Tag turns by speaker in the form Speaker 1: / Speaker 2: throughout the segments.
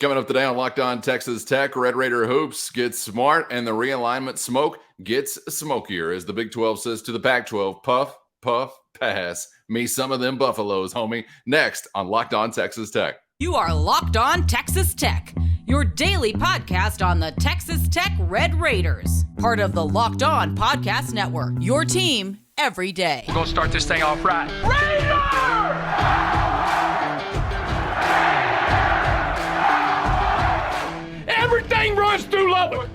Speaker 1: Coming up today on Locked On Texas Tech, Red Raider hoops get smart and the realignment smoke gets smokier as the Big 12 says to the Pac-12, puff, puff, pass. Me some of them Buffaloes, homie. Next on Locked On Texas Tech.
Speaker 2: You are Locked On Texas Tech, your daily podcast on the Texas Tech Red Raiders. Part of the Locked On Podcast Network, your team every day.
Speaker 3: We're going to start this thing off right. Raider! Everything runs through Lubbock.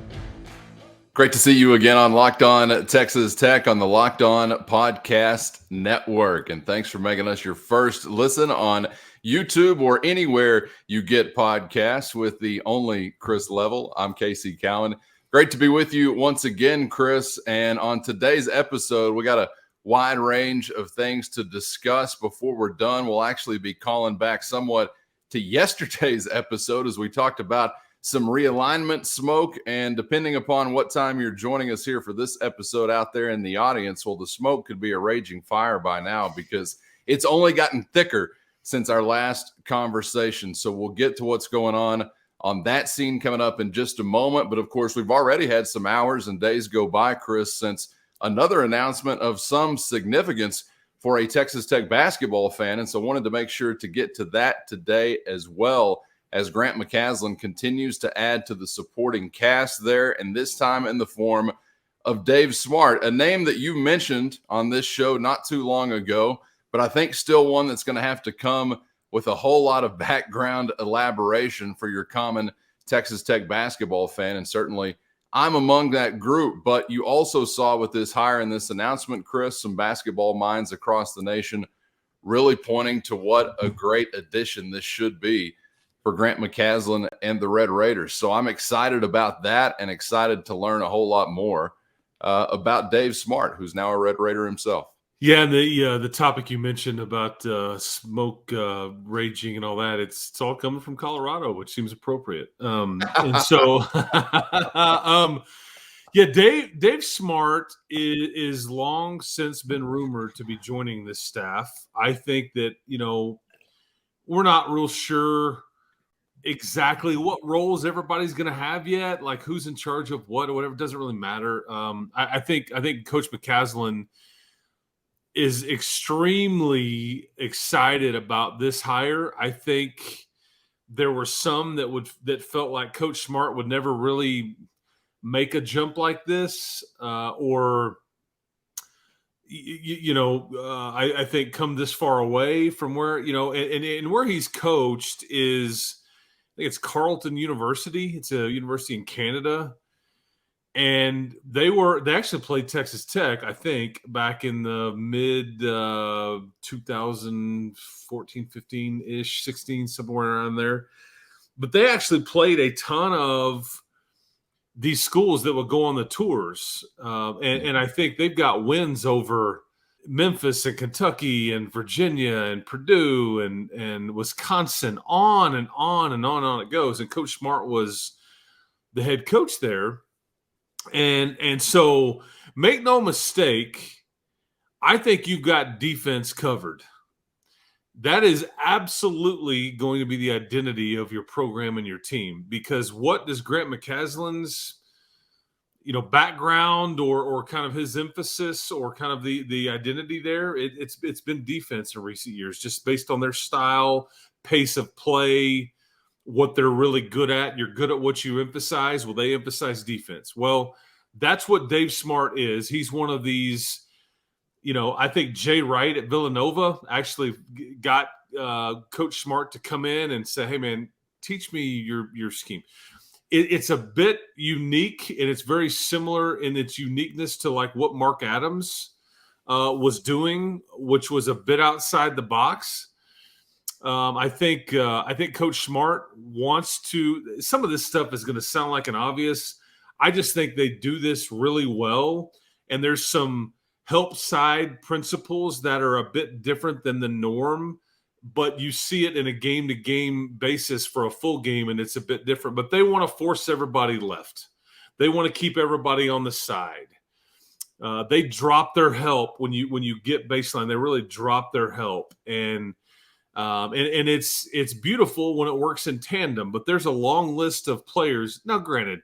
Speaker 1: Great to see you again on Locked On Texas Tech on the Locked On Podcast Network. And thanks for making us your first listen on YouTube or anywhere you get podcasts with the only Chris Level. I'm Casey Cowan. Great to be with you once again, Chris. And on today's episode, we got a wide range of things to discuss. Before we're done, we'll actually be calling back somewhat to yesterday's episode as we talked about some realignment smoke, and depending upon what time you're joining us here for this episode out there in the audience, well, the smoke could be a raging fire by now because it's only gotten thicker since our last conversation. So we'll get to what's going on that scene coming up in just a moment. But of course, we've already had some hours and days go by, Chris, since another announcement of some significance for a Texas Tech basketball fan. And so wanted to make sure to get to that today as well, as Grant McCasland continues to add to the supporting cast there, and this time in the form of Dave Smart, a name that you mentioned on this show not too long ago, but I think still one that's going to have to come with a whole lot of background elaboration for your common Texas Tech basketball fan, and certainly I'm among that group. But you also saw with this hire and this announcement, Chris, some basketball minds across the nation really pointing to what a great addition this should be for Grant McCasland and the Red Raiders. So I'm excited about that and excited to learn a whole lot more about Dave Smart, who's now a Red Raider himself.
Speaker 4: Yeah, and the topic you mentioned about smoke raging and all that, it's all coming from Colorado, which seems appropriate. And so, yeah, Dave Smart is long since been rumored to be joining this staff. I think that, we're not real sure exactly what roles everybody's going to have yet, like who's in charge of what or whatever. It doesn't really matter. I think Coach McCasland is extremely excited about this hire. I think there were some that felt like Coach Smart would never really make a jump like this, or I think come this far away from where, and where he's coached is, I think it's Carleton University. It's a university in Canada. And they actually played Texas Tech, I think, back in the mid 2014, 15-ish, 16, somewhere around there. But they actually played a ton of these schools that would go on the tours. And I think they've got wins over Memphis and Kentucky and Virginia and Purdue and Wisconsin, on and on and on it goes. And Coach Smart was the head coach there. And so make no mistake, I think you've got defense covered. That is absolutely going to be the identity of your program and your team, because what does Grant McCasland's background or kind of his emphasis or kind of the identity there, it's been defense in recent years, just based on their style, pace of play, what they're really good at. You're good at what you emphasize. Well, they emphasize defense. Well, that's what Dave Smart is. He's one of these, I think Jay Wright at Villanova actually got Coach Smart to come in and say, hey, man, teach me your scheme. It's a bit unique, and it's very similar in its uniqueness to like what Mark Adams was doing, which was a bit outside the box. I think Coach Smart wants to – some of this stuff is going to sound like an obvious. I just think they do this really well, and there's some help side principles that are a bit different than the norm, but you see it in a game-to-game basis for a full game, and it's a bit different. But they want to force everybody left. They want to keep everybody on the side. They drop their help when you get baseline. They really drop their help, and And it's beautiful when it works in tandem, but there's a long list of players. Now, granted,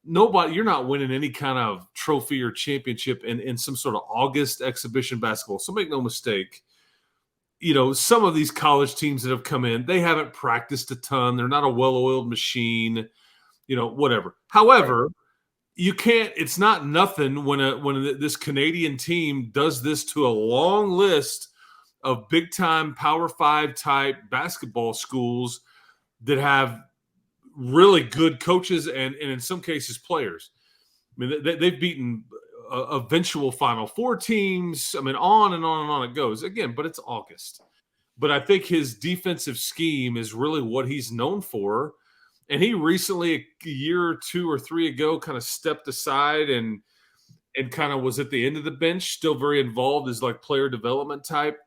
Speaker 4: you're not winning any kind of trophy or championship in some sort of August exhibition basketball. So make no mistake, some of these college teams that have come in, they haven't practiced a ton. They're not a well-oiled machine, whatever. However, it's not nothing when this Canadian team does this to a long list of big-time Power 5 type basketball schools that have really good coaches and in some cases players. I mean, they've beaten eventual Final Four teams. I mean, on and on and on it goes. Again, but it's August. But I think his defensive scheme is really what he's known for. And he recently, a year or 2 or 3 ago, kind of stepped aside and kind of was at the end of the bench, still very involved as like player development type.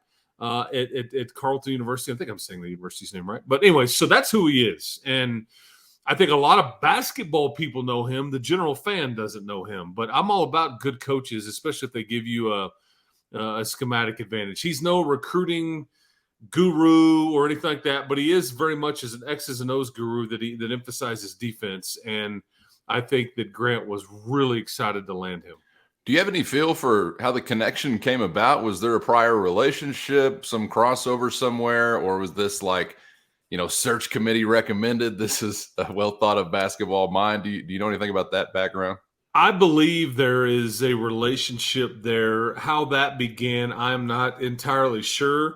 Speaker 4: At Carleton University. I think I'm saying the university's name right. But anyway, so that's who he is. And I think a lot of basketball people know him. The general fan doesn't know him. But I'm all about good coaches, especially if they give you a schematic advantage. He's no recruiting guru or anything like that, but he is very much as an X's and O's guru that emphasizes defense. And I think that Grant was really excited to land him.
Speaker 1: Do you have any feel for how the connection came about? Was there a prior relationship, some crossover somewhere, or was this like, search committee recommended? This is a well thought of basketball mind. Do you know anything about that background?
Speaker 4: I believe there is a relationship there. How that began, I'm not entirely sure.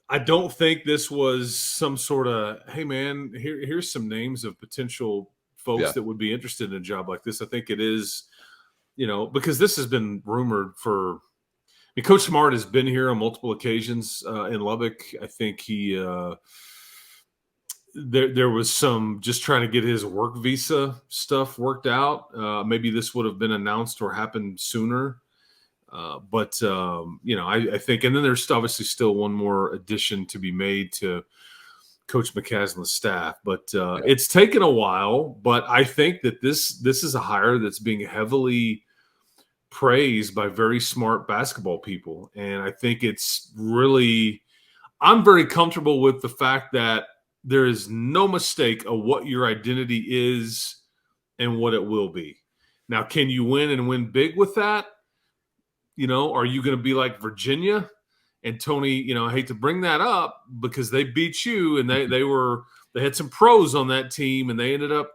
Speaker 4: I don't think this was some sort of, hey man, here's some names of potential folks that would be interested in a job like this. I think it is. Because this has been rumored for – Coach Smart has been here on multiple occasions in Lubbock. I think he there was some just trying to get his work visa stuff worked out. Maybe this would have been announced or happened sooner. But I think – and then there's obviously still one more addition to be made to Coach McCaslin's staff. But it's taken a while. But I think that this is a hire that's being heavily praised by very smart basketball people. And I think it's really – I'm very comfortable with the fact that there is no mistake of what your identity is and what it will be. Now, can you win and win big with that? Are you going to be like Virginia? And Tony, I hate to bring that up because they beat you and they had some pros on that team and they ended up,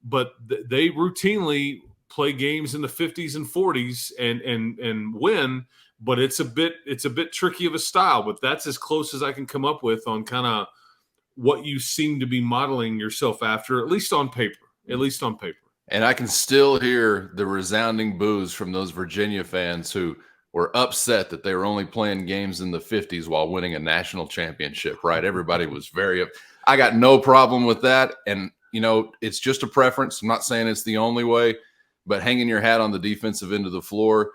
Speaker 4: but they routinely play games in the 50s and 40s and win, but it's a bit tricky of a style, but that's as close as I can come up with on kind of what you seem to be modeling yourself after, at least on paper. And
Speaker 1: I can still hear the resounding boos from those Virginia fans who were upset that they were only playing games in the 50s while winning a national championship, right? Everybody was I got no problem with that. And, it's just a preference. I'm not saying it's the only way, but hanging your hat on the defensive end of the floor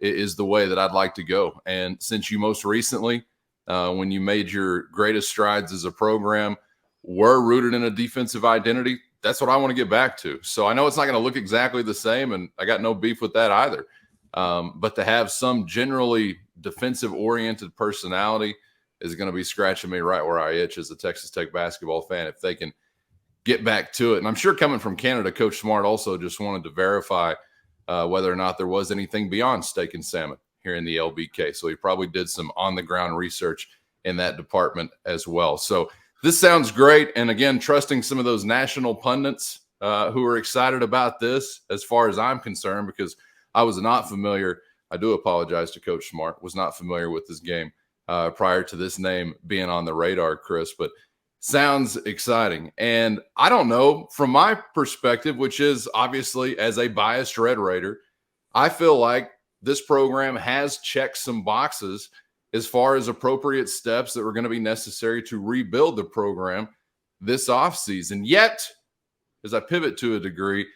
Speaker 1: is the way that I'd like to go. And since you most recently, when you made your greatest strides as a program, were rooted in a defensive identity, that's what I want to get back to. So I know it's not going to look exactly the same, and I got no beef with that either. But to have some generally defensive-oriented personality is going to be scratching me right where I itch as a Texas Tech basketball fan if they can get back to it. And I'm sure coming from Canada, Coach Smart also just wanted to verify whether or not there was anything beyond steak and salmon here in the LBK. So he probably did some on-the-ground research in that department as well. So this sounds great. And again, trusting some of those national pundits who are excited about this as far as I'm concerned, because I was not familiar. I do apologize to Coach Smart, was not familiar with this game prior to this name being on the radar, Chris, but sounds exciting. And I don't know, from my perspective, which is obviously as a biased Red Raider, I feel like this program has checked some boxes as far as appropriate steps that were going to be necessary to rebuild the program this offseason. Yet, as I pivot to a degree,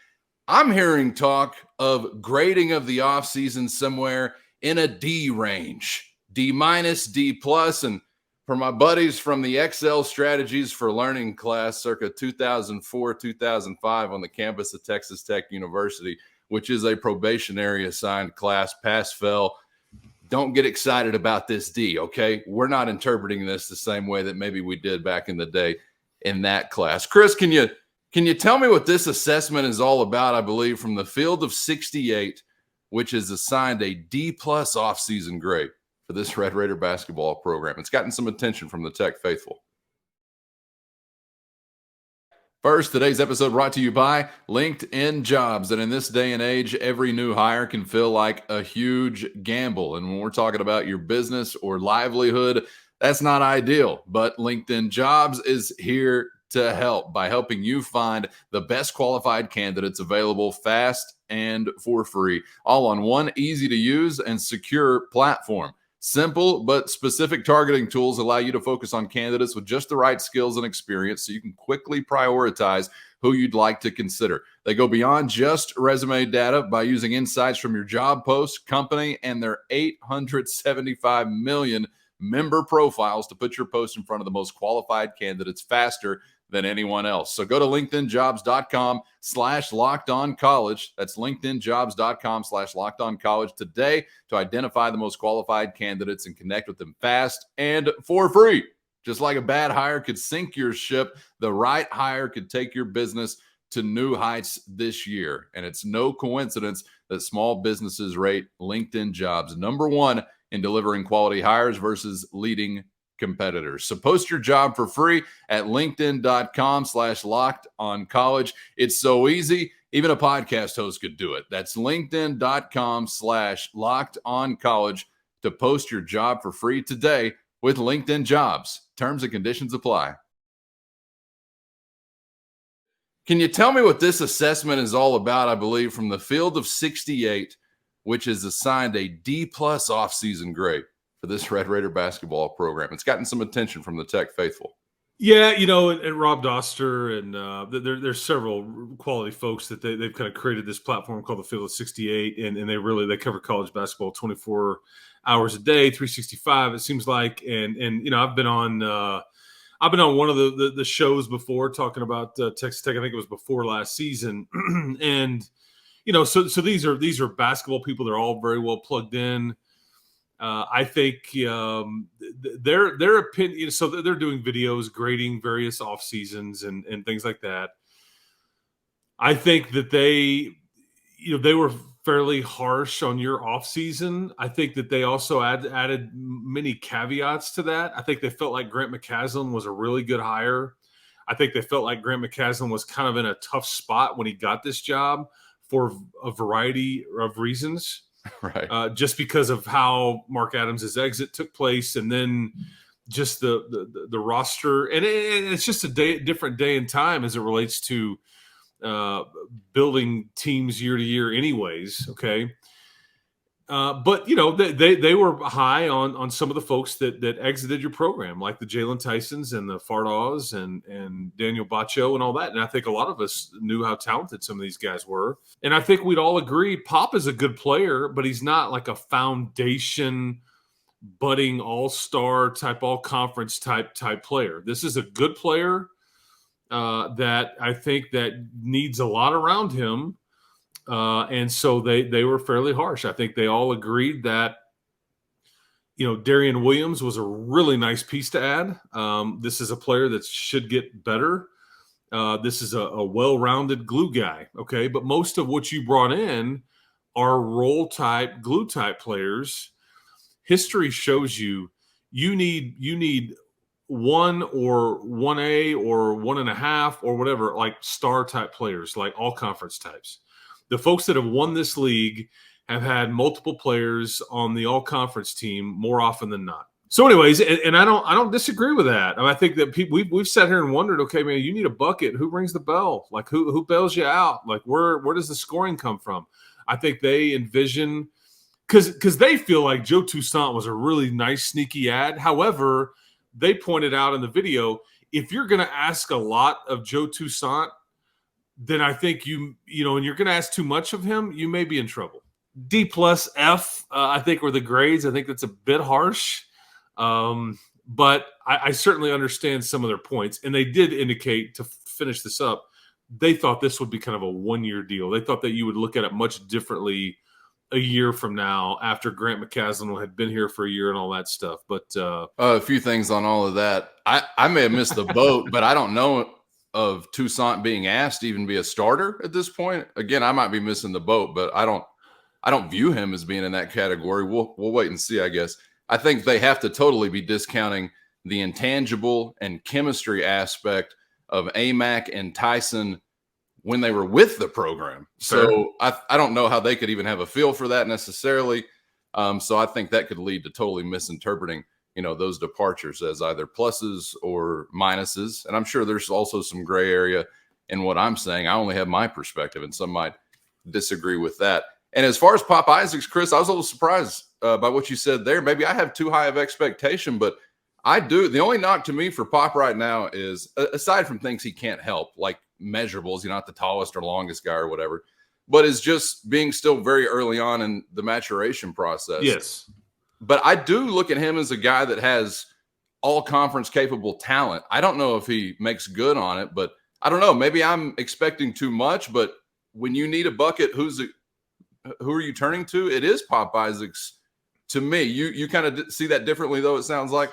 Speaker 1: I'm hearing talk of grading of the offseason somewhere in a D range, D minus, D plus. And for my buddies from the Excel Strategies for Learning class circa 2004, 2005 on the campus of Texas Tech University, which is a probationary assigned class, pass, fail, don't get excited about this D, okay? We're not interpreting this the same way that maybe we did back in the day in that class. Chris, can you tell me what this assessment is all about? I believe from the field of 68, which is assigned a D+ offseason grade for this Red Raider basketball program. It's gotten some attention from the Tech faithful. First, today's episode brought to you by LinkedIn Jobs. And in this day and age, every new hire can feel like a huge gamble. And when we're talking about your business or livelihood, that's not ideal. But LinkedIn Jobs is here to help by helping you find the best qualified candidates available fast and for free, all on one easy to use and secure platform. Simple but specific targeting tools allow you to focus on candidates with just the right skills and experience so you can quickly prioritize who you'd like to consider. They go beyond just resume data by using insights from your job post, company, and their 875 million member profiles to put your post in front of the most qualified candidates faster than anyone else. So go to linkedinjobs.com/lockedoncollege. That's linkedinjobs.com/lockedoncollege today to identify the most qualified candidates and connect with them fast and for free. Just like a bad hire could sink your ship, the right hire could take your business to new heights this year. And it's no coincidence that small businesses rate LinkedIn Jobs #1 in delivering quality hires versus leading competitors. So post your job for free at linkedin.com/lockedoncollege. It's so easy. Even a podcast host could do it. That's linkedin.com/lockedoncollege to post your job for free today with LinkedIn Jobs. Terms and conditions apply. Can you tell me what this assessment is all about? I believe from the field of 68, which is assigned a D+ offseason grade for this Red Raider basketball program. It's gotten some attention from the Tech faithful.
Speaker 4: Yeah, and Rob Doster, and there's several quality folks that they've kind of created this platform called the Field of 68, and they cover college basketball 24 hours a day, 365 it seems like, and I've been on one of the shows before talking about Texas Tech. I think it was before last season, and so these are basketball people. They're all very well plugged in. I think their opinion. So they're doing videos grading various off seasons and things like that. I think that they were fairly harsh on your off season. I think that they also added many caveats to that. I think they felt like Grant McCasland was a really good hire. I think they felt like Grant McCasland was kind of in a tough spot when he got this job for a variety of reasons.
Speaker 1: Right.
Speaker 4: Just because of how Mark Adams' exit took place, and then just the roster, and it's just a different day and time as it relates to building teams year to year, anyways. Okay, but they were high on some of the folks that exited your program, like the Jalen Tysons and the Fardaws and Daniel Baccio and all that. And I think a lot of us knew how talented some of these guys were. And I think we'd all agree Pop is a good player, but he's not like a foundation budding all-star type, all-conference type player. This is a good player that I think that needs a lot around him. And so they were fairly harsh. I think they all agreed that, Darian Williams was a really nice piece to add. This is a player that should get better. This is a well-rounded glue guy. Okay. But most of what you brought in are role type, glue type players. History shows you need 1 or 1A or 1.5 or whatever, like star type players, like all conference types. The folks that have won this league have had multiple players on the all-conference team more often than not. So, anyways, and I don't disagree with that. I think that we've sat here and wondered, okay, man, you need a bucket. Who rings the bell? Like who bails you out? Like where does the scoring come from? I think they envision because they feel like Joe Toussaint was a really nice sneaky ad. However, they pointed out in the video, if you're going to ask a lot of Joe Toussaint, then I think and you're going to ask too much of him, you may be in trouble. D+ F, I think were the grades. I think that's a bit harsh, but I certainly understand some of their points. And they did indicate, to finish this up, they thought this would be kind of a one-year deal. They thought that you would look at it much differently a year from now after Grant McCaslin had been here for a year and all that stuff. But
Speaker 1: a few things on all of that. I may have missed the boat, but I don't know of Toussaint being asked to even be a starter at this point. Again, I might be missing the boat, but I don't view him as being in that category. We'll wait and see, I guess. I think they have to totally be discounting the intangible and chemistry aspect of Amac and Tyson when they were with the program. So I don't know how they could even have a feel for that necessarily. So I think that could lead to totally misinterpreting, those departures as either pluses or minuses. And I'm sure there's also some gray area in what I'm saying. I only have my perspective, and some might disagree with that. And as far as Pop Isaacs, Chris, I was a little surprised by what you said there. Maybe I have too high of expectation, but I do. The only knock to me for Pop right now is, aside from things he can't help, like measurables, not the tallest or longest guy or whatever, but is just being still very early on in the maturation process.
Speaker 4: Yes.
Speaker 1: But I do look at him as a guy that has all conference capable talent. I don't know if he makes good on it, but I don't know. Maybe I'm expecting too much, but when you need a bucket, who are you turning to? It is Pop Isaacs to me. You kind of see that differently, though, it sounds like.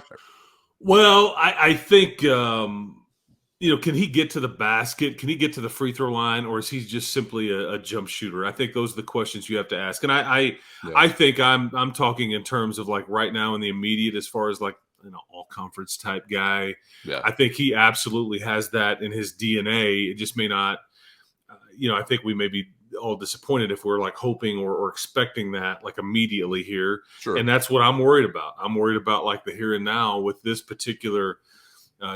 Speaker 4: Well, I think, can he get to the basket? Can he get to the free throw line? Or is he just simply a jump shooter? I think those are the questions you have to ask. And I think I'm talking in terms of like right now in the immediate, as far as like, all conference type guy. Yeah. I think he absolutely has that in his DNA. It just may not, I think we may be all disappointed if we're like hoping or expecting that like immediately here.
Speaker 1: Sure.
Speaker 4: And that's what I'm worried about. I'm worried about like the here and now with this particular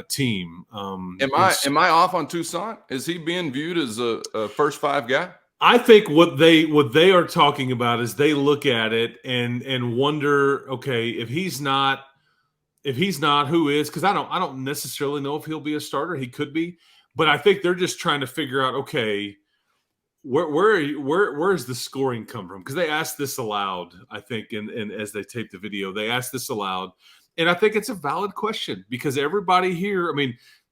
Speaker 4: team. Am
Speaker 1: I off on Toussaint? Is he being viewed as a first five guy?
Speaker 4: I think what they are talking about is they look at it and wonder, okay, if he's not, who is? Because I don't necessarily know if he'll be a starter. He could be, but I think they're just trying to figure out, okay, where is the scoring come from? Because they asked this aloud, I think, and as they taped the video, they asked this aloud, and I think it's a valid question because everybody here,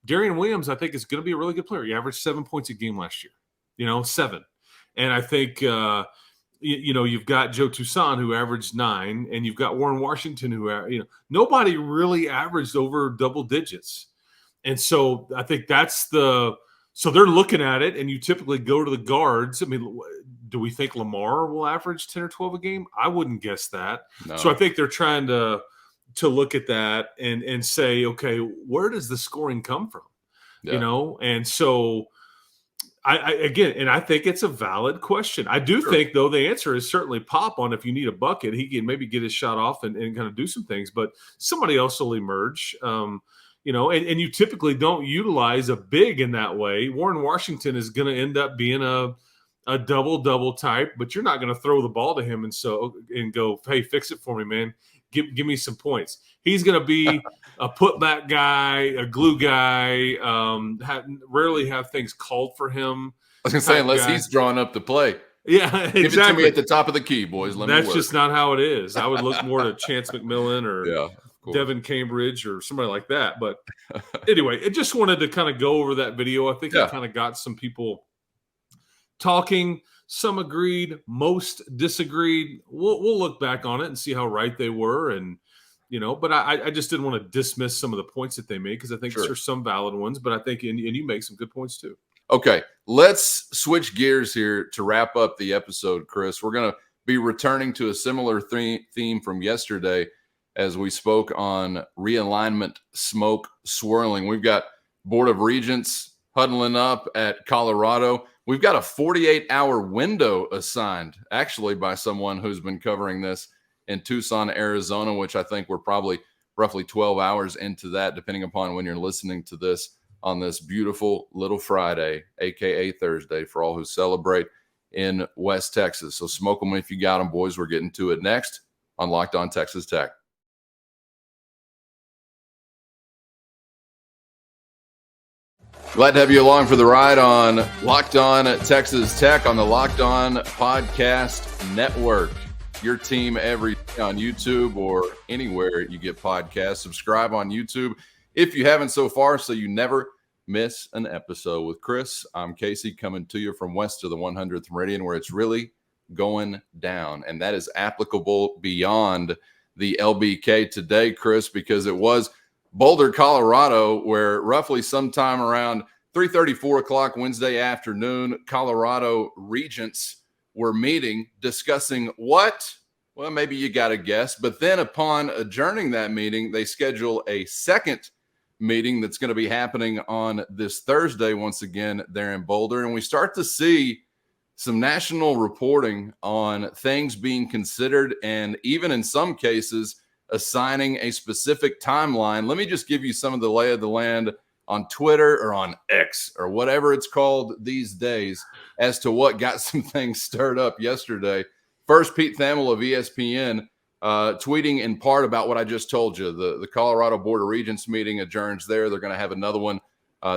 Speaker 4: Darian Williams, I think is going to be a really good player. He averaged 7 points a game last year, 7, and I think you've got Joe Toussaint who averaged 9, and you've got Warren Washington who nobody really averaged over double digits, and so I think that's So they're looking at it, and you typically go to the guards. Do we think Lamar will average 10 or 12 a game? I wouldn't guess that. No. So I think they're trying to look at that and say, okay, where does the scoring come from? Yeah. And so I think it's a valid question. I do think, though, the answer is certainly Pop on if you need a bucket. He can maybe get his shot off and kind of do some things, but somebody else will emerge. And you typically don't utilize a big in that way. Warren Washington is going to end up being a double-double type, but you're not going to throw the ball to him and go, hey, fix it for me, man. Give me some points. He's going to be a putback guy, a glue guy, rarely have things called for him.
Speaker 1: I was going to say, unless he's drawing up the play.
Speaker 4: Yeah, exactly.
Speaker 1: Give it to me at the top of the key, boys.
Speaker 4: That's just not how it is. I would look more to Chance McMillan or Devin Cambridge or somebody like that. But anyway, I just wanted to kind of go over that video. I think it kind of got some people talking. Some agreed, most disagreed. We'll look back on it and see how right they were. And, but I just didn't want to dismiss some of the points that they made because I think there's some valid ones. But I think, and you make some good points too.
Speaker 1: Okay, let's switch gears here to wrap up the episode, Chris. We're going to be returning to a similar theme from yesterday as we spoke on realignment, smoke, swirling. We've got Board of Regents huddling up at Colorado. We've got a 48-hour window assigned, actually, by someone who's been covering this in Tucson, Arizona, which I think we're probably roughly 12 hours into that, depending upon when you're listening to this on this beautiful little Friday, a.k.a. Thursday, for all who celebrate in West Texas. So smoke them if you got them, boys. We're getting to it next on Locked On Texas Tech. Glad to have you along for the ride on Locked On Texas Tech on the Locked On Podcast Network. Your team every day on YouTube or anywhere you get podcasts. Subscribe on YouTube if you haven't so far, so you never miss an episode with Chris. I'm Casey, coming to you from west of the 100th Meridian, where it's really going down. And that is applicable beyond the LBK today, Chris, because it was Boulder, Colorado, where roughly sometime around 3:30, 4 o'clock Wednesday afternoon, Colorado regents were meeting, discussing what? Well, maybe you got to guess. But then upon adjourning that meeting, they schedule a second meeting that's going to be happening on this Thursday, once again, there in Boulder. And we start to see some national reporting on things being considered and even in some cases assigning a specific timeline. Let me just give you some of the lay of the land on Twitter or on X or whatever it's called these days as to what got some things stirred up yesterday. First, Pete Thamel of ESPN tweeting in part about what I just told you. The Colorado Board of Regents meeting adjourns there. They're going to have another one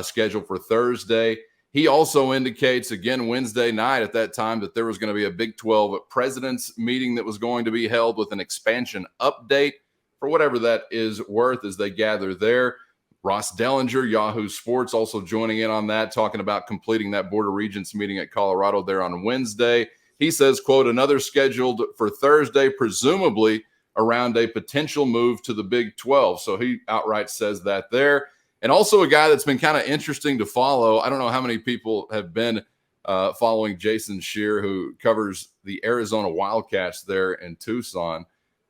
Speaker 1: scheduled for Thursday. He also indicates, again, Wednesday night at that time, that there was going to be a Big 12 president's meeting that was going to be held with an expansion update for whatever that is worth as they gather there. Ross Dellinger, Yahoo Sports, also joining in on that, talking about completing that Board of Regents meeting at Colorado there on Wednesday. He says, quote, another scheduled for Thursday, presumably around a potential move to the Big 12. So he outright says that there. And also a guy that's been kind of interesting to follow. I don't know how many people have been following Jason Scheer, who covers the Arizona Wildcats there in Tucson.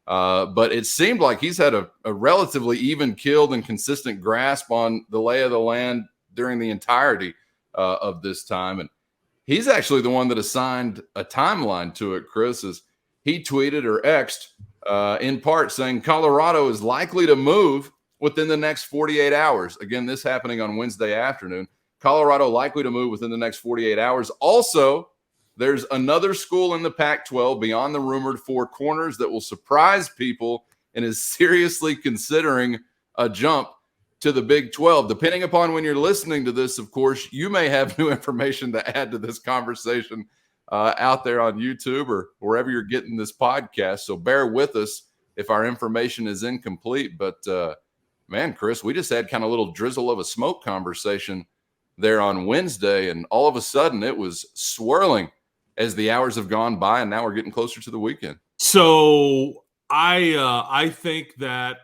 Speaker 1: But it seemed like he's had a relatively even-keeled and consistent grasp on the lay of the land during the entirety of this time. And he's actually the one that assigned a timeline to it, Chris, as he tweeted or X'd in part saying Colorado is likely to move within the next 48 hours. Again, this happening on Wednesday afternoon. Colorado likely to move within the next 48 hours. Also, there's another school in the Pac-12 beyond the rumored four corners that will surprise people and is seriously considering a jump to the Big 12. Depending upon when you're listening to this, of course, you may have new information to add to this conversation out there on YouTube or wherever you're getting this podcast. So bear with us if our information is incomplete. But, man, Chris, we just had kind of a little drizzle of a smoke conversation there on Wednesday, and all of a sudden it was swirling as the hours have gone by, and now we're getting closer to the weekend.
Speaker 4: So I think that,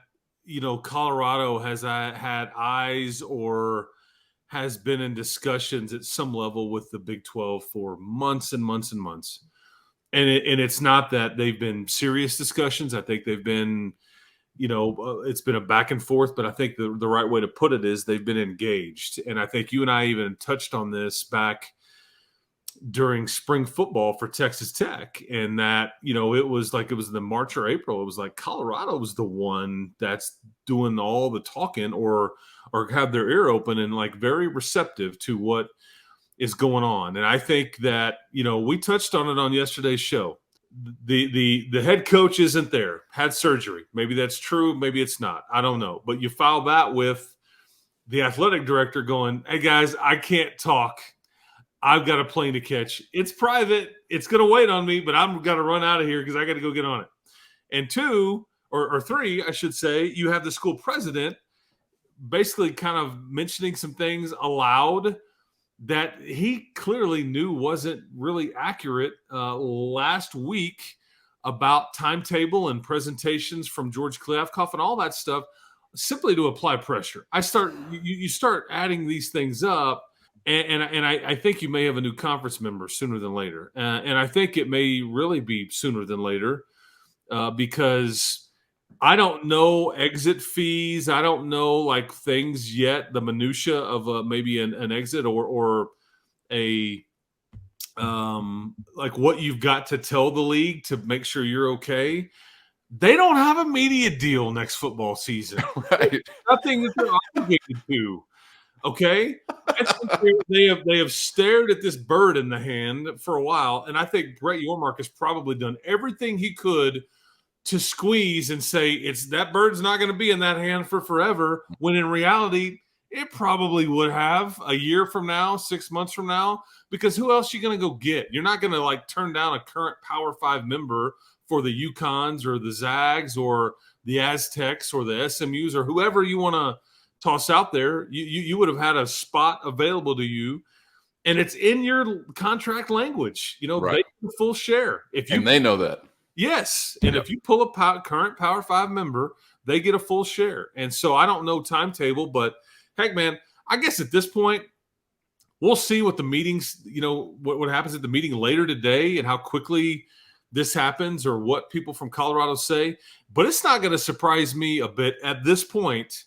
Speaker 4: you know, Colorado has had eyes or has been in discussions at some level with the Big 12 for months and months and months. And it's not that they've been serious discussions. I think they've been, you know, it's been a back and forth, but I think the right way to put it is they've been engaged. And I think you and I even touched on this back during spring football for Texas Tech, and that, you know, it was the March or April. It was like Colorado was the one that's doing all the talking or have their ear open and like very receptive to what is going on. And I think that, you know, we touched on it on yesterday's show. The head coach isn't there, had surgery. Maybe that's true. Maybe it's not. I don't know. But you file that with the athletic director going, hey guys, I can't talk. I've got a plane to catch. It's private. It's going to wait on me, but I'm going to run out of here because I got to go get on it. And two, or three, I should say, you have the school president basically kind of mentioning some things aloud that he clearly knew wasn't really accurate last week about timetable and presentations from George Kliavkoff and all that stuff, simply to apply pressure. You start adding these things up. And I think you may have a new conference member sooner than later. And I think it may really be sooner than later because I don't know exit fees. I don't know like things yet, the minutia of maybe an exit or a like what you've got to tell the league to make sure you're okay. They don't have a media deal next football season.
Speaker 1: Right.
Speaker 4: Nothing that they're obligated to. Okay, they have stared at this bird in the hand for a while, and I think Brett Yormark has probably done everything he could to squeeze and say that bird's not going to be in that hand for forever. When in reality, it probably would have a year from now, 6 months from now, because who else are you going to go get? You're not going to like turn down a current Power 5 member for the UConns or the Zags or the Aztecs or the SMUs or whoever you want to toss out there. You would have had a spot available to you And it's in your contract language. They
Speaker 1: Right.
Speaker 4: get the full share.
Speaker 1: And they know that.
Speaker 4: Yes. And if you pull a current Power 5 member, they get a full share. And so I don't know timetable, but heck, man, I guess at this point, we'll see what the meetings, what happens at the meeting later today and how quickly this happens or what people from Colorado say. But it's not going to surprise me a bit at this point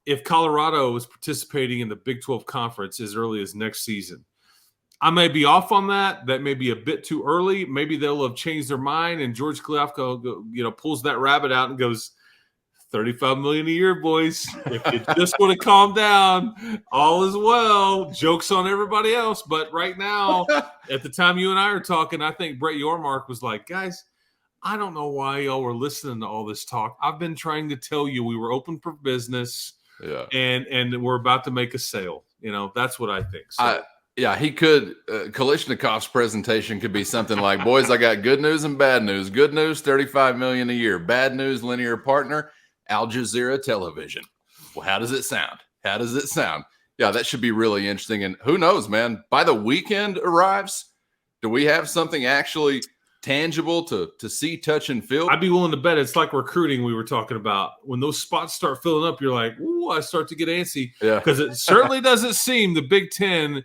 Speaker 4: if Colorado is participating in the Big 12 Conference as early as next season. I may be off on that. That may be a bit too early. Maybe they'll have changed their mind, and George Kliavko, pulls that rabbit out and goes, $35 million a year, boys. If you just would have calmed down, all is well. Jokes on everybody else. But right now, at the time you and I are talking, I think Brett Yormark was like, guys, I don't know why y'all were listening to all this talk. I've been trying to tell you we were open for business, and we're about to make a sale. That's what I think. So.
Speaker 1: He could. Kalishnikov's presentation could be something like, boys, I got good news and bad news. Good news, $35 million a year. Bad news, linear partner, Al Jazeera Television. Well, how does it sound? Yeah, that should be really interesting. And who knows, man, by the weekend arrives, do we have something actually tangible to see, touch, and feel?
Speaker 4: I'd be willing to bet it's like recruiting we were talking about. When those spots start filling up, you're like, ooh, I start to get antsy. Yeah. Because it certainly doesn't seem the Big Ten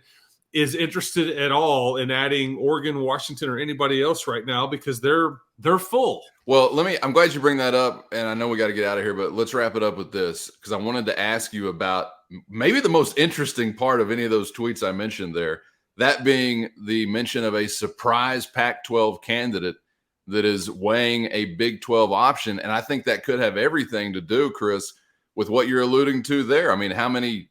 Speaker 4: is interested at all in adding Oregon, Washington, or anybody else right now because they're full.
Speaker 1: Well, I'm glad you bring that up, and I know we got to get out of here, but let's wrap it up with this because I wanted to ask you about maybe the most interesting part of any of those tweets I mentioned there, that being the mention of a surprise Pac-12 candidate that is weighing a Big 12 option, and I think that could have everything to do, Chris, with what you're alluding to there. I mean, how many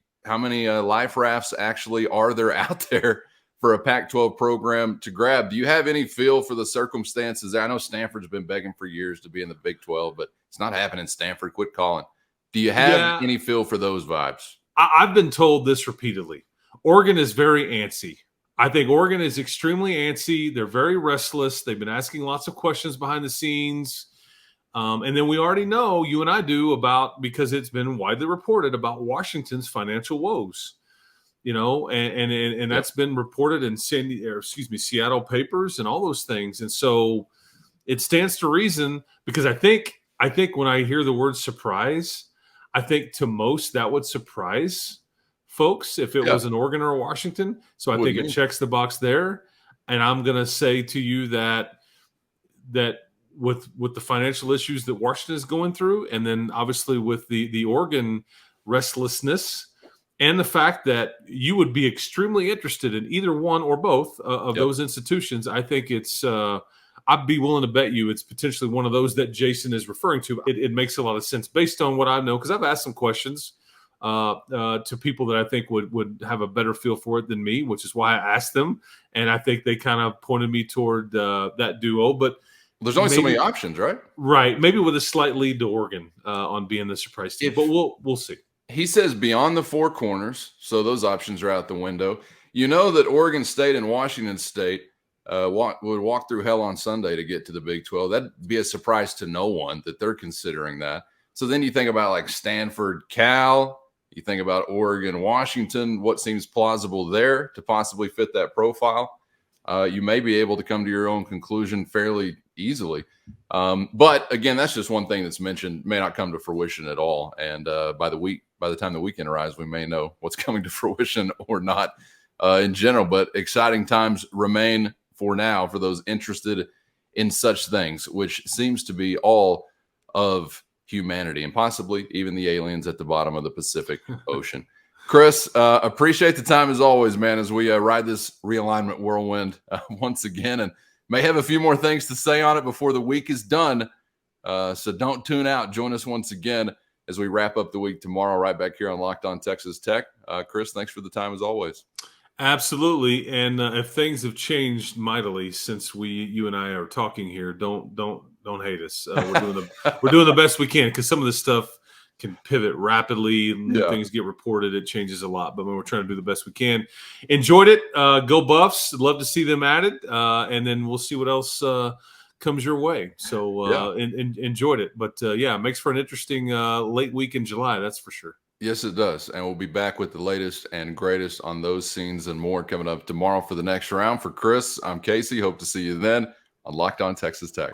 Speaker 1: life rafts actually are there out there for a Pac-12 program to grab? Do you have any feel for the circumstances? I know Stanford's been begging for years to be in the Big 12, but it's not happening. Stanford, quit calling. Do you have any feel for those vibes?
Speaker 4: I've been told this repeatedly. Oregon is very antsy. I think Oregon is extremely antsy. They're very restless. They've been asking lots of questions behind the scenes. And then we already know, you and I do, about, because it's been widely reported about Washington's financial woes, and that's been reported in Seattle papers and all those things. And so it stands to reason, because I think when I hear the word surprise, I think to most that would surprise folks if it was an Oregon or a Washington. So I think it checks the box there. And I'm going to say to you that with the financial issues that Washington is going through, and then obviously with the Oregon restlessness, and the fact that you would be extremely interested in either one or both of those institutions, I think it's I'd be willing to bet you it's potentially one of those that Jason is referring to. It makes a lot of sense based on what I know, because I've asked some questions to people that I think would have a better feel for it than me, which is why I asked them, and I think they kind of pointed me toward that duo. But
Speaker 1: there's only so many options, right?
Speaker 4: Right. Maybe with a slight lead to Oregon on being the surprise team, but we'll see.
Speaker 1: He says beyond the four corners, so those options are out the window. You know that Oregon State and Washington State would walk through hell on Sunday to get to the Big 12. That'd be a surprise to no one that they're considering that. So then you think about like Stanford, Cal. You think about Oregon, Washington, what seems plausible there to possibly fit that profile. You may be able to come to your own conclusion fairly easily. But again, that's just one thing that's mentioned, may not come to fruition at all. And by the time the weekend arrives, we may know what's coming to fruition or not in general. But exciting times remain for now for those interested in such things, which seems to be all of humanity and possibly even the aliens at the bottom of the Pacific Ocean. Chris, appreciate the time as always, man, as we ride this realignment whirlwind once again, and may have a few more things to say on it before the week is done. So don't tune out. Join us once again as we wrap up the week tomorrow, right back here on Locked On Texas Tech. Chris, thanks for the time as always.
Speaker 4: Absolutely. And if things have changed mightily since you and I are talking here, don't hate us. We're doing the best we can, because some of this stuff can pivot rapidly. New things get reported. It changes a lot, but we're trying to do the best we can. Enjoyed it. Go Buffs. Love to see them added. And then we'll see what else comes your way. So enjoyed it. But makes for an interesting late week in July. That's for sure.
Speaker 1: Yes, it does. And we'll be back with the latest and greatest on those scenes and more coming up tomorrow for the next round. For Chris, I'm Casey. Hope to see you then on Locked On Texas Tech.